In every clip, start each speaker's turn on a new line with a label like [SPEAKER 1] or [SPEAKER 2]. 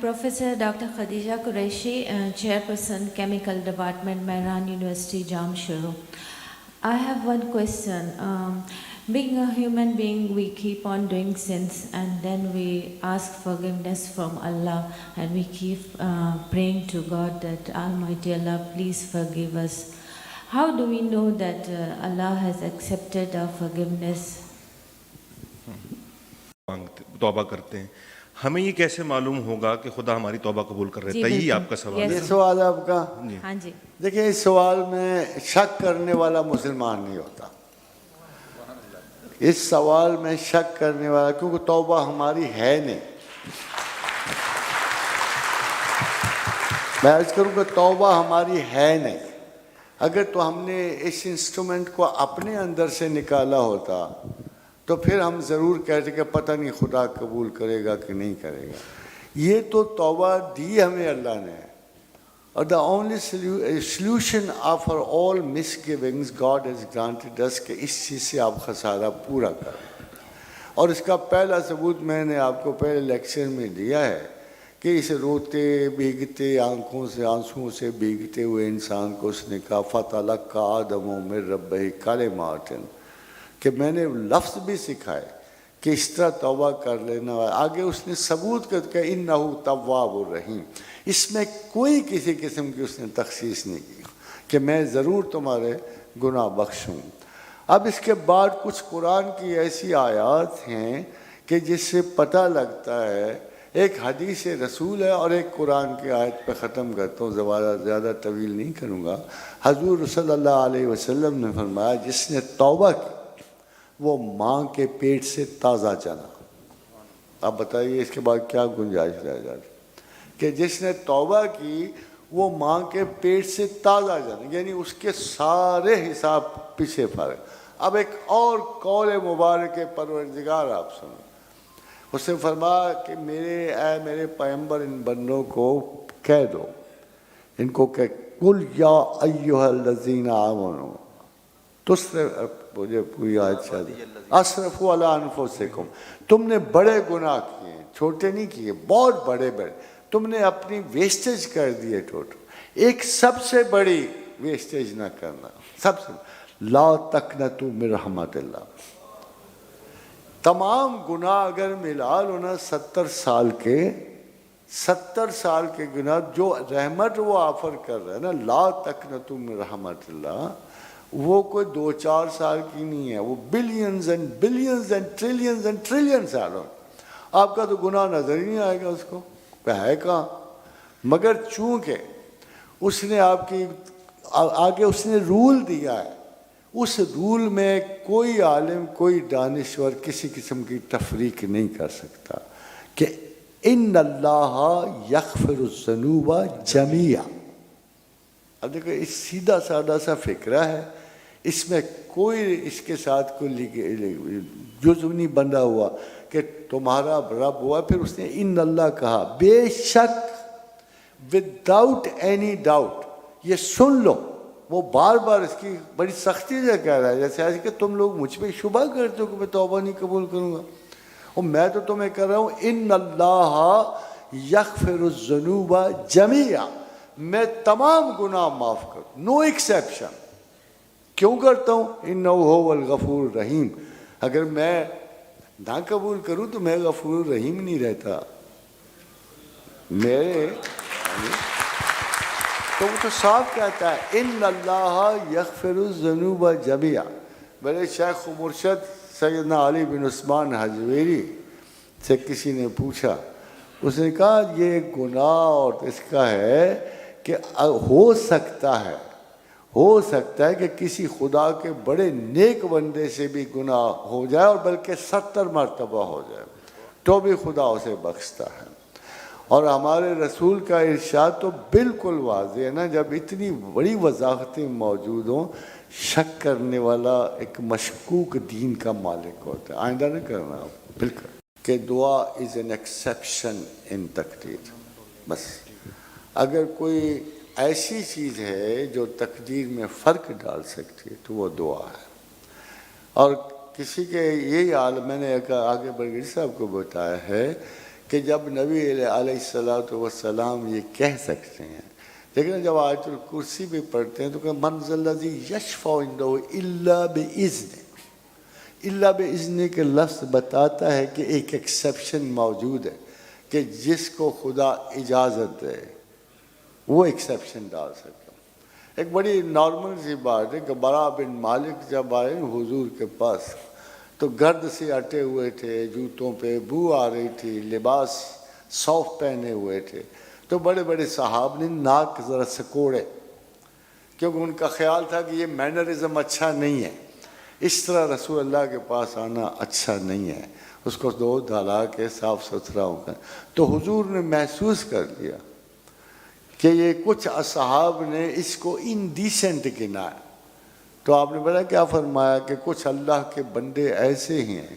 [SPEAKER 1] I'm Professor Dr. Khadija Qureshi, Chairperson, Chemical Department, Mehran University, Jamshoro. I have one question. Being a human being, we keep on doing sins and then we ask forgiveness from Allah and we keep praying to God that Almighty Allah, please forgive us. How do we know that Allah has accepted our forgiveness?
[SPEAKER 2] توبہ کرتے ہیں ہمیں یہ کیسے معلوم ہوگا کہ خدا ہماری توبہ قبول کر رہے ہیں؟ یہی آپ کا سوال ہے.
[SPEAKER 3] یہ سوال آپ کا.
[SPEAKER 1] ہاں جی.
[SPEAKER 3] دیکھیں اس سوال میں شک کرنے والا مسلمان نہیں ہوتا. اس سوال میں شک کرنے والا کیونکہ توبہ ہماری ہے نہیں. میں عرض کروں کہ توبہ ہماری ہے نہیں. اگر تو ہم نے اس انسٹرومنٹ کو اپنے اندر سے نکالا ہوتا تو پھر ہم ضرور کہتے کہ پتہ نہیں خدا قبول کرے گا کہ نہیں کرے گا. یہ تو توبہ دی ہمیں اللہ نے. اور the only solution of all misgivings God has granted us کہ اس چیز سے آپ خسارہ پورا کریں. اور اس کا پہلا ثبوت میں نے آپ کو پہلے لیکچر میں دیا ہے کہ اس روتے بھیگتے آنکھوں سے آنسوؤں سے بھیگتے ہوئے انسان کو اس نے کہا فَتَلَقَّىٰ آدَمُ مِن رَبِّهِ کَلِمَاتٍ کہ میں نے لفظ بھی سکھائے کہ اس طرح توبہ کر لینا. آگے اس نے ثبوت کر کہ اِنَّهُ تَوَّابُ الرَّحِيمُ. اس میں کوئی کسی قسم کی اس نے تخصیص نہیں کی کہ میں ضرور تمہارے گناہ بخشوں. اب اس کے بعد کچھ قرآن کی ایسی آیات ہیں کہ جس سے پتہ لگتا ہے. ایک حدیث رسول ہے اور ایک قرآن کی آیت پہ ختم کرتا ہوں, زیادہ طویل نہیں کروں گا. حضور صلی اللہ علیہ وسلم نے فرمایا جس نے توبہ کی وہ ماں کے پیٹ سے تازہ چنا. آپ بتائیے اس کے بعد کیا گنجائش رہ جاتی کہ جس نے توبہ کی وہ ماں کے پیٹ سے تازہ چنا, یعنی اس کے سارے حساب پیچھے فرق. اب ایک اور قول مبارک پروردگار آپ سنیں. اس نے فرمایا کہ میرے پیغمبر ان بندوں کو کہہ دو, ان کو کہ قل یا ایھا الذین آمنوا مجھے پوری آیت چاہیے اسرفوا علی انفسکم. تم نے بڑے گناہ کیے, چھوٹے نہیں کیے, بہت بڑے. تم نے اپنی ویسٹیج کر دیے ٹوٹل. ایک سب سے بڑی ویسٹیج نہ کرنا, سب سے لا تقنطوا من رحمت اللہ. تمام گناہ اگر ملا لو نا 70 سال کے گناہ جو رحمت وہ آفر کر رہے ہیں نا, لا تقنطوا من رحمت اللہ, وہ کوئی 2-4 سال کی نہیں ہے, وہ billions and billions and trillion سالوں. آپ کا تو گناہ نظر ہی نہیں آئے گا اس کو, ہے کہاں. مگر چونکہ اس نے آپ کی آگے اس نے رول دیا ہے, اس رول میں کوئی عالم کوئی دانشور کسی قسم کی تفریق نہیں کر سکتا کہ ان اللہ یغفر الذنوب جمیعا. اب دیکھو اس سیدھا سادہ سا فکرہ ہے, اس میں کوئی اس کے ساتھ کوئی جزو نہیں بندھا ہوا کہ تمہارا رب ہوا. پھر اس نے ان اللہ کہا بے شک وداؤٹ اینی ڈاؤٹ. یہ سن لو, وہ بار بار اس کی بڑی سختی سے کہہ رہا ہے, جیسے ایسے کہ تم لوگ مجھ پہ شبہ کرتے ہو کہ میں توبہ نہیں قبول کروں گا. اور میں تو تمہیں کہہ رہا ہوں ان اللہ یغفر الذنوب جمیعا, میں تمام گناہ معاف کروں, نو ایکسیپشن. کیوں کرتا ہوں؟ انہ هو الغفور الرحیم. اگر میں نہ قبول کروں تو میں غفور الرحیم نہیں رہتا. تو وہ تو صاف کہتا ہے ان اللہ یغفر الذنوب جمیعا. میرے شیخ و مرشد سیدنا علی بن عثمان حجویری سے کسی نے پوچھا, اس نے کہا یہ گناہ اور اس کا ہے کہ ہو سکتا ہے کہ کسی خدا کے بڑے نیک بندے سے بھی گناہ ہو جائے اور بلکہ 70 مرتبہ ہو جائے تو بھی خدا اسے بخشتا ہے. اور ہمارے رسول کا ارشاد تو بالکل واضح ہے نا, جب اتنی بڑی وضاحتیں موجود ہوں, شک کرنے والا ایک مشکوک دین کا مالک ہوتا ہے. آئندہ نہ کرنا بالکل کہ دعا از این ایکسیپشن ان تقدیر. بس اگر کوئی ایسی چیز ہے جو تقدیر میں فرق ڈال سکتی ہے تو وہ دعا ہے. اور کسی کے یہی حال میں نے آگے برگری صاحب کو بتایا ہے کہ جب نبی علیہ الصلوۃ والسلام یہ کہہ سکتے ہیں، لیکن جب آیت الکرسی بھی پڑھتے ہیں تو کہ من ذا الذی یشفع عندہ الا باذنہ، الا باذنہ کے لفظ بتاتا ہے کہ ایک ایکسیپشن موجود ہے کہ جس کو خدا اجازت دے وہ ایکسیپشن ڈال سکتا. ایک بڑی نارمل سی بات ہے کہ برا بن مالک جب آئے حضور کے پاس تو گرد سے اٹے ہوئے تھے، جوتوں پہ بو آ رہی تھی، لباس صوف پہنے ہوئے تھے، تو بڑے بڑے صحاب نے ناک ذرا سکوڑے، کیونکہ ان کا خیال تھا کہ یہ مینرزم اچھا نہیں ہے، اس طرح رسول اللہ کے پاس آنا اچھا نہیں ہے، اس کو دو دھلا کے صاف ستھرا ہو کر. تو حضور نے محسوس کر لیا کہ یہ کچھ اصحاب نے اس کو انڈیسنٹ گنا ہے. تو آپ نے بتا کیا فرمایا کہ کچھ اللہ کے بندے ایسے ہی ہیں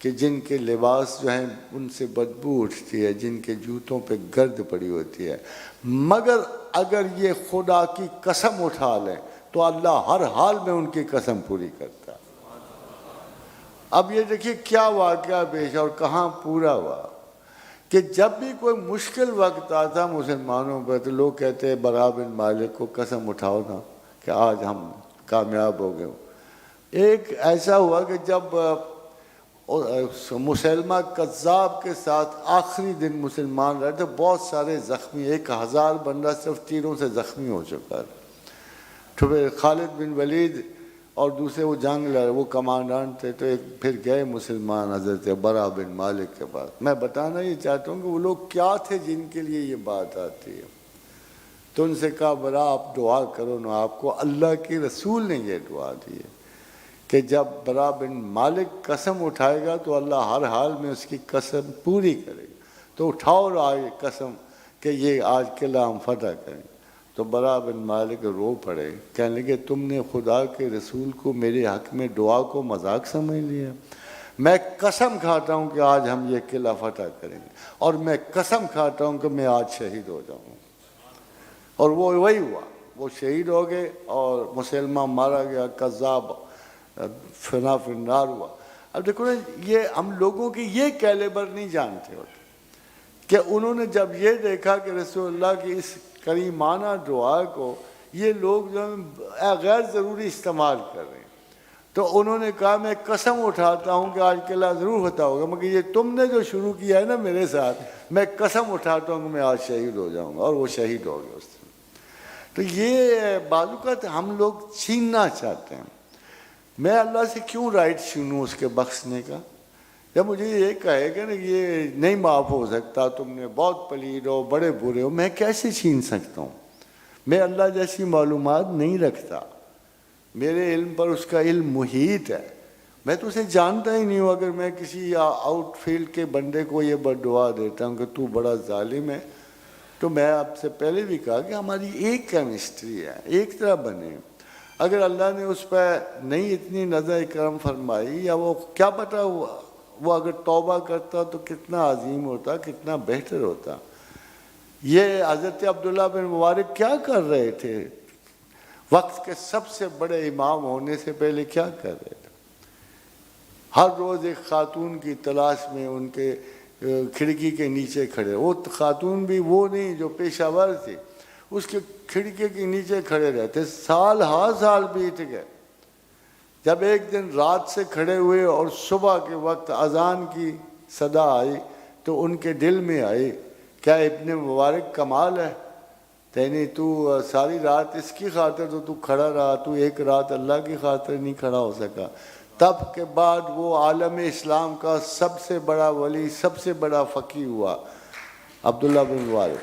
[SPEAKER 3] کہ جن کے لباس جو ہیں ان سے بدبو اٹھتی ہے، جن کے جوتوں پہ گرد پڑی ہوتی ہے، مگر اگر یہ خدا کی قسم اٹھا لیں تو اللہ ہر حال میں ان کی قسم پوری کرتا. اب یہ دیکھیے کیا واقعہ پیش اور کہاں پورا ہوا کہ جب بھی کوئی مشکل وقت آتا مسلمانوں پر تو لوگ کہتے ہیں برا بن مالک کو قسم اٹھاؤ نا کہ آج ہم کامیاب ہو گئے. ایک ایسا ہوا کہ جب مسلمہ کذاب کے ساتھ آخری دن مسلمان رہے تھے، بہت سارے زخمی، 1000 بندہ صرف تیروں سے زخمی ہو چکا. تو پھر خالد بن ولید اور دوسرے وہ جنگ لڑے، وہ کمانڈانٹ تھے، تو پھر گئے مسلمان حضرت برا بن مالک کے پاس. میں بتانا یہ چاہتا ہوں کہ وہ لوگ کیا تھے جن کے لیے یہ بات آتی ہے. تو ان سے کہا برا آپ دعا کرو نا، آپ کو اللہ کے رسول نے یہ دعا دی ہے کہ جب برا بن مالک قسم اٹھائے گا تو اللہ ہر حال میں اس کی قسم پوری کرے گا. تو اٹھاؤ آئے قسم کہ یہ آج قلعہ ہم فتح کریں. تو برا بن مالک رو پڑے، کہنے لگے تم نے خدا کے رسول کو میرے حق میں دعا کو مذاق سمجھ لیا. میں قسم کھاتا ہوں کہ آج ہم یہ قلعہ فتح کریں گے، اور میں قسم کھاتا ہوں کہ میں آج شہید ہو جاؤں. اور وہ وہی ہوا، وہ شہید ہو گئے اور مسلمہ مارا گیا، کذاب فنا فی النار ہوا. اب دیکھو نا، یہ ہم لوگوں کی یہ کیلیبر نہیں جانتے ہوتے کہ انہوں نے جب یہ دیکھا کہ رسول اللہ کی اس کریمانہ دعا کو یہ لوگ جو غیر ضروری استعمال کر رہے ہیں، تو انہوں نے کہا میں قسم اٹھاتا ہوں کہ آج قلعہ ضرور فتح ہوگا، مگر یہ تم نے جو شروع کیا ہے نا میرے ساتھ، میں قسم اٹھاتا ہوں کہ میں آج شہید ہو جاؤں گا. اور وہ شہید ہو گئے اس دن. تو یہ بعض اوقات ہم لوگ چھیننا چاہتے ہیں. میں اللہ سے کیوں رائٹ چھینوں اس کے بخشنے کا؟ جب مجھے یہ کہے کہ نا یہ نہیں معاف ہو سکتا، تم نے بہت پلید ہو، بڑے برے ہو، میں کیسے چھین سکتا ہوں؟ میں اللہ جیسی معلومات نہیں رکھتا، میرے علم پر اس کا علم محیط ہے، میں تو اسے جانتا ہی نہیں ہوں. اگر میں کسی آؤٹ فیلڈ کے بندے کو یہ بد دعا دیتا ہوں کہ تو بڑا ظالم ہے، تو میں آپ سے پہلے بھی کہا کہ ہماری ایک کیمسٹری ہے، ایک طرح بنے. اگر اللہ نے اس پہ نہیں اتنی نظر کرم فرمائی، یا وہ کیا پتہ وہ اگر توبہ کرتا تو کتنا عظیم ہوتا، کتنا بہتر ہوتا. یہ حضرت عبداللہ بن مبارک کیا کر رہے تھے؟ وقت کے سب سے بڑے امام ہونے سے پہلے کیا کر رہے تھے؟ ہر روز ایک خاتون کی تلاش میں ان کے کھڑکی کے نیچے کھڑے. وہ خاتون بھی وہ نہیں جو پیشہ ور تھی، اس کے کھڑکی کے نیچے کھڑے رہتے. سال ہر سال بیت گئے. جب ایک دن رات سے کھڑے ہوئے اور صبح کے وقت اذان کی صدا آئی تو ان کے دل میں آئی کیا ابن مبارک کمال ہے، یعنی تو ساری رات اس کی خاطر تو کھڑا رہا، تو ایک رات اللہ کی خاطر نہیں کھڑا ہو سکا. تب کے بعد وہ عالم اسلام کا سب سے بڑا ولی، سب سے بڑا فقیہ ہوا عبداللہ بن مبارک.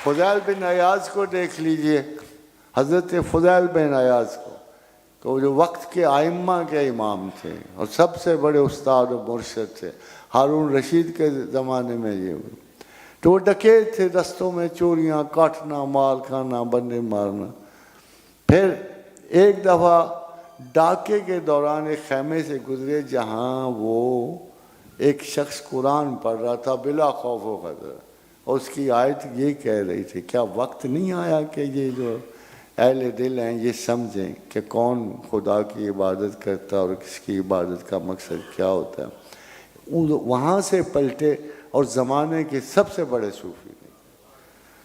[SPEAKER 3] فضیل بن عیاض کو دیکھ لیجئے، حضرت فضیل بن عیاض کو، تو جو وقت کے ائمہ کے امام تھے اور سب سے بڑے استاد و مرشد تھے. ہارون رشید کے زمانے میں یہ ہوئی. تو وہ ڈکیت تھے، رستوں میں چوریاں، کاٹنا، مال کھانا، بندے مارنا. پھر ایک دفعہ ڈاکے کے دوران ایک خیمے سے گزرے جہاں وہ ایک شخص قرآن پڑھ رہا تھا بلا خوف و خطر، اور اس کی آیت یہ کہہ رہی تھی کیا وقت نہیں آیا کہ یہ جو اہل دل ہیں یہ سمجھیں کہ کون خدا کی عبادت کرتا اور کس کی عبادت کا مقصد کیا ہوتا ہے. وہاں سے پلٹے اور زمانے کے سب سے بڑے صوفی نہیں.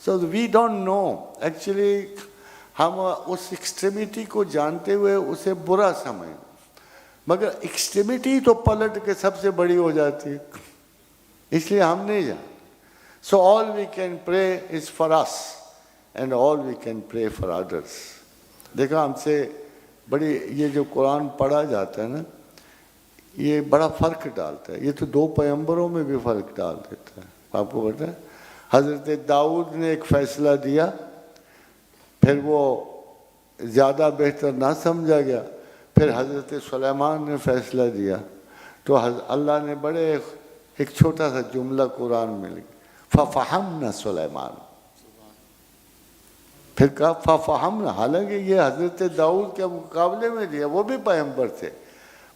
[SPEAKER 3] سو وی ڈونٹ نو ایکچولی. ہم اس ایکسٹریمٹی کو جانتے ہوئے اسے برا سمجھیں, مگر ایکسٹریمٹی تو پلٹ کے سب سے بڑی ہو جاتی ہے, اس لیے ہم نہیں جانتے. سو آل we can pray is for us and all we can pray for others. دیکھا ہم سے بڑی یہ جو قرآن پڑھا جاتا ہے نا, یہ بڑا فرق ڈالتا ہے. یہ تو 2 پیغمبروں میں بھی فرق ڈال دیتا ہے. آپ کو پتہ ہے حضرت داؤد نے ایک فیصلہ دیا, پھر وہ زیادہ بہتر نہ سمجھا گیا, پھر حضرت سلیمان نے فیصلہ دیا تو اللہ نے بڑے ایک چھوٹا سا جملہ قرآن میں لکھا, فَفَحَمْنَا سلیمان. پھر کہا فَفَحَمْنَا, حالانکہ یہ حضرت داؤد کے مقابلے میں دیا, وہ بھی پیغمبر تھے,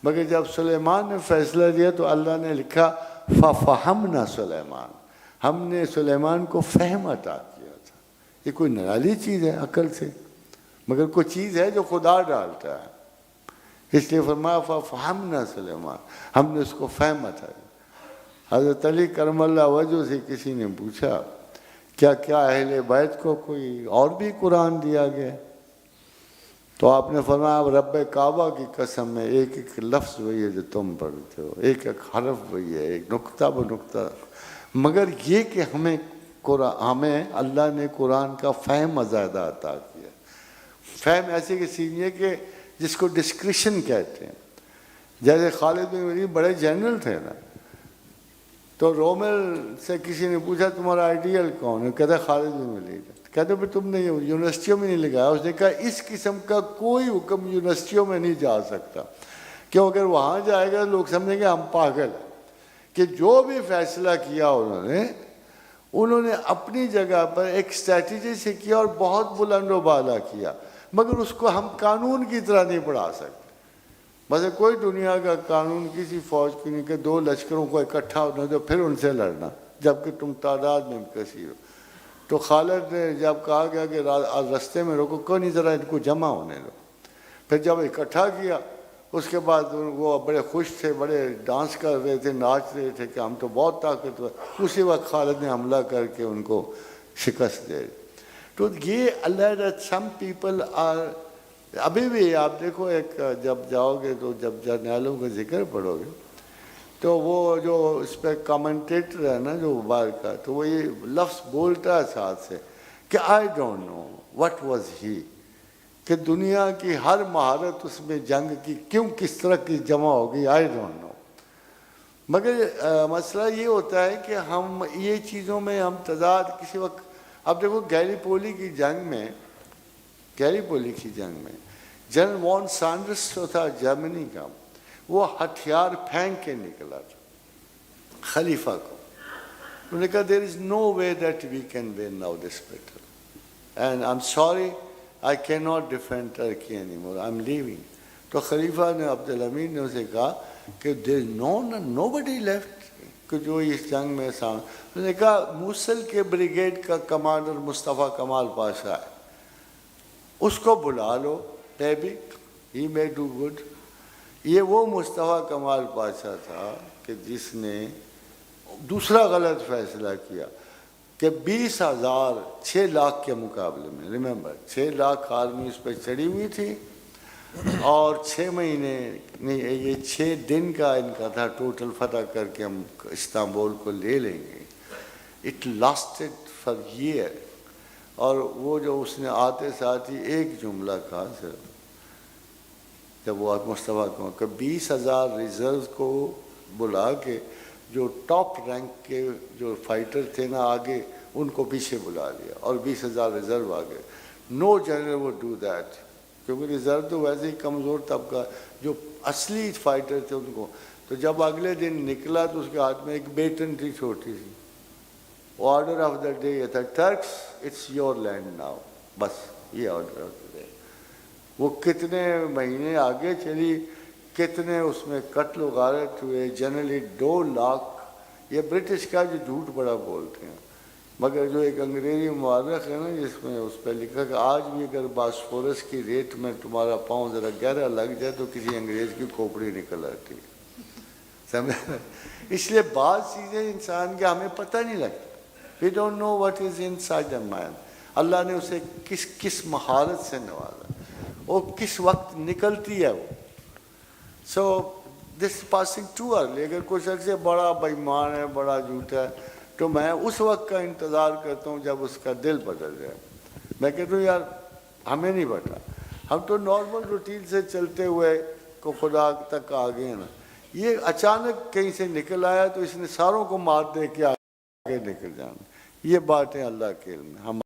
[SPEAKER 3] مگر جب سلیمان نے فیصلہ دیا تو اللہ نے لکھا فَفَحَمْنَا سلیمان, ہم نے سلیمان کو فہم عطا کیا تھا. یہ کوئی نرالی چیز ہے عقل سے, مگر کوئی چیز ہے جو خدا ڈالتا ہے, اس لیے فرمایا فَفَحَمْنَا سلیمان, ہم نے اس کو فہم عطا کیا. حضرت علی کرم اللہ وجہ سے کسی نے پوچھا کیا کیا اہل بیت کو کوئی اور بھی قرآن دیا گیا؟ تو آپ نے فرمایا رب کعبہ کی قسم ہے, ایک ایک لفظ وہی ہے جو تم پڑھتے ہو, ایک ایک حرف وہی ہے, ایک نقطہ بہ نقطہ, مگر یہ کہ ہمیں اللہ نے قرآن کا فہم زیادہ عطا کیا. فہم ایسے کسی ہے کہ جس کو ڈسکرشن کہتے ہیں. جیسے خالد بن ولید بڑے جنرل تھے نا, تو رومل سے کسی نے پوچھا تمہارا آئیڈیل کون ہے, کہتا خالد بن ولید. کہتے پھر تم نے یونیورسٹیوں میں نہیں لگایا. اس نے کہا اس قسم کا کوئی حکم یونیورسٹیوں میں نہیں جا سکتا, کیوں اگر وہاں جائے گا لوگ سمجھیں گے ہم پاگل ہیں. کہ جو بھی فیصلہ کیا انہوں نے اپنی جگہ پر ایک اسٹریٹجی سے کیا اور بہت بلند و بالا کیا, مگر اس کو ہم قانون کی طرح نہیں پڑھا سکتے. بس کوئی دنیا کا قانون کسی فوج کی نہیں کہ 2 لشکروں کو اکٹھا ہونا تو پھر ان سے لڑنا, جبکہ تم تعداد میں کثیر ہو. تو خالد نے جب کہا گیا کہ رستے میں روکو, کوئی نہیں ذرا ان کو جمع ہونے دو. پھر جب اکٹھا کیا اس کے بعد وہ بڑے خوش تھے, بڑے ڈانس کر رہے تھے, ناچ رہے تھے کہ ہم تو بہت طاقتور. اسی وقت خالد نے حملہ کر کے ان کو شکست دے. تو یہ اللہ سم پیپل آر, ابھی بھی آپ دیکھو ایک جب جاؤ گے تو جب جرنیلوں کا ذکر پڑھو گے تو وہ جو اس پہ کامنٹیٹر ہے نا جو باہر کا, تو وہ یہ لفظ بولتا ہے ساتھ سے کہ I don't know what was he, کہ دنیا کی ہر مہارت اس میں جنگ کی کیوں کس طرح کی جمع ہوگی, آئی ڈونٹ نو. مگر مسئلہ یہ ہوتا ہے کہ ہم یہ چیزوں میں ہم تضاد کسی وقت. اب دیکھو گیلیپولی کی جنگ میں جنرل وان سانڈرس جو تھا جرمنی کا, وہ ہتھیار پھینک کے نکلا تھا خلیفہ کو. انہوں نے کہا there is no way that we can win now this battle and I'm sorry I cannot defend Turkey anymore, I'm leaving. تو خلیفہ نے عبدالامین نے اسے کہا کہ there is nobody left کہ جو اس جنگ میں سامنے. انہوں نے کہا موصل کے بریگیڈ کا کمانڈر مصطفیٰ کمال پاشا ہے, اس کو بلا لو, maybe he may do good. یہ وہ مصطفیٰ کمال پاشا تھا کہ جس نے دوسرا غلط فیصلہ کیا کہ 20,000 6 لاکھ کے مقابلے میں, ریممبر 6 لاکھ آرمی اس پہ چڑھی ہوئی تھی, اور 6 مہینے نہیں یہ 6 دن کا ان کا تھا ٹوٹل فتح کر کے ہم استنبول کو لے لیں گے. It lasted for year. اور وہ جو اس نے آتے ساتھ ہی ایک جملہ کہا صرف, جب وہ مصطفیٰ کو کہ 20,000 ریزرو کو بلا کے جو ٹاپ رینک کے جو فائٹر تھے نا آگے ان کو پیچھے بلا لیا اور 20,000 ریزرو آگے. نو جنرل وڈ ڈو دیٹ, کیونکہ ریزرو تو ویسے ہی کمزور طبقہ, جو اصلی فائٹر تھے ان کو. تو جب اگلے دن نکلا تو اس کے ہاتھ میں ایک بیٹن تھی چھوٹی سی, آرڈر آف دا ڈے یہ تھا Turks it's your land now, بس یہ آرڈر آف دا ڈے. وہ کتنے مہینے آگے چلی, کتنے اس میں قتل و غارت ہوئے, جنرلی 2 لاکھ. یہ برٹش کا جو جھوٹ بڑا بولتے ہیں, مگر جو ایک انگریزی مورخ ہے نا جس میں اس پہ لکھا کہ آج بھی اگر باسفورس کی ریت میں تمہارا پاؤں ذرا گہرا لگ جائے تو کسی انگریز کی کھوپڑی نکل آتی, سمجھے. اس لیے بعض چیزیں انسان کے ہمیں پتہ نہیں لگتی. We don't know what is inside a man. اللہ نے اسے کس مہارت سے نوازا, وہ کس وقت نکلتی ہے وہ. So this is passing too early. اگر کوئی شخص بڑا بےایمان ہے, بڑا جھوٹا ہے, تو میں اس وقت کا انتظار کرتا ہوں جب اس کا دل بدل جائے. میں کہتا ہوں یار ہمیں نہیں پتا, ہم تو نارمل روٹین سے چلتے ہوئے کو خدا تک آ گئے نا. یہ اچانک کہیں سے نکل آیا تو اس نے ساروں کو مار دے کے آگے نکل جانا. یہ باتیں اللہ کے علم میں. ہم